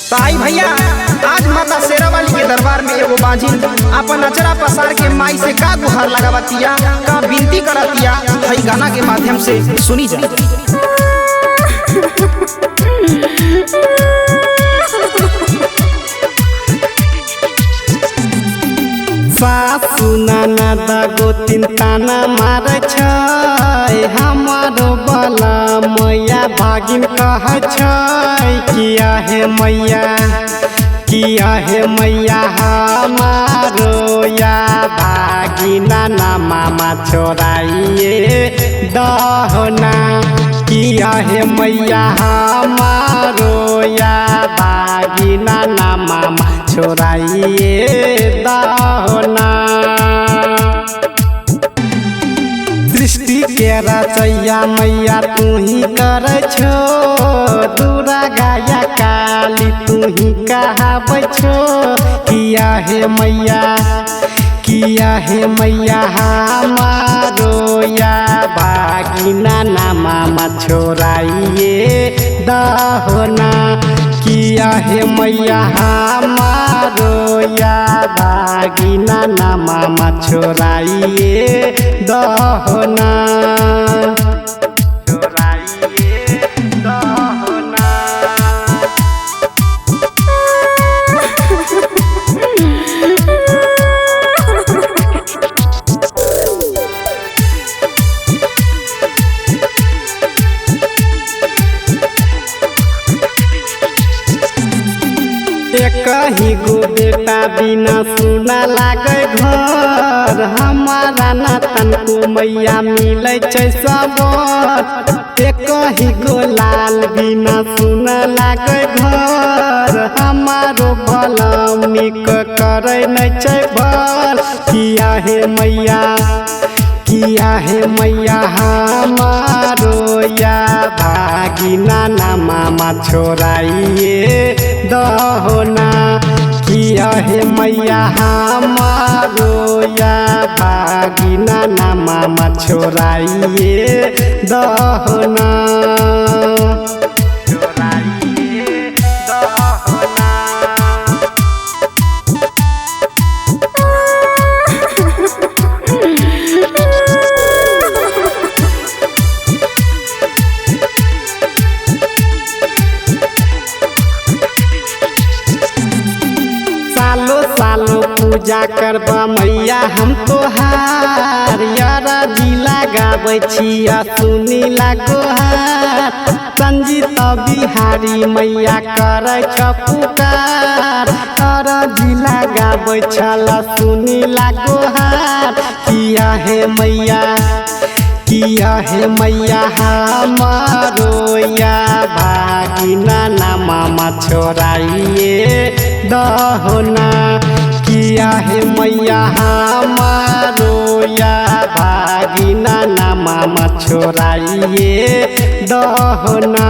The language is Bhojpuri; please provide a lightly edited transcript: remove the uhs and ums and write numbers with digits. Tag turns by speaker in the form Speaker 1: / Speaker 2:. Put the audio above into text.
Speaker 1: ताई भैया आज माता शेरावाली के दरबार में एगो बाजिन अपन अचरा पसार के माई से का गुहार लगावतिया का विनती करतिया हई गाना के माध्यम से सुनी जा।
Speaker 2: सासु ननद गोतिन ताना मार छै हमारो बला मैया भागिन कह छै किया है मैया हमारो या भागिना ना मामा छोड़ाइए दहना किया है मैया हमारो या भागिना ना मामा छोड़ाइए दहना। सृष्टि के रचैया मैया तू ही कर छो दूरा गाया काली तू ही कहाबै छो किया है मैया हमारो या भागिना ना मामा छोड़ाइए दहना किया है मैया हमारो या भागिना ना मामा छोड़ाइए दहना। कहीं गो बेटा बिना सुना लागे घर हमारा नातन को मैया मिले छै सबर। कहीं गो लाल बिना सुना लागे घर हमारो भला निक करे नै छै भर किया है मैया हमारो या भागिना ना मामा छोड़ाइए दहना किया है मैया हमारो या भागिना ना मामा छोड़ाइए दहना। सालो पूजा करबा मैया हम तोहार यारा जिला गाबै छिया सुनी लागोहार संजीत बिहारी मैया करे छ पुकार और जिला गाबै छला सुनी लागोहार किया है मैया हमारो या भागिना ना मामा छोड़ाइए दहना किया है मैया हमारो या भागिना ना मामा छोड़ाइए दहना।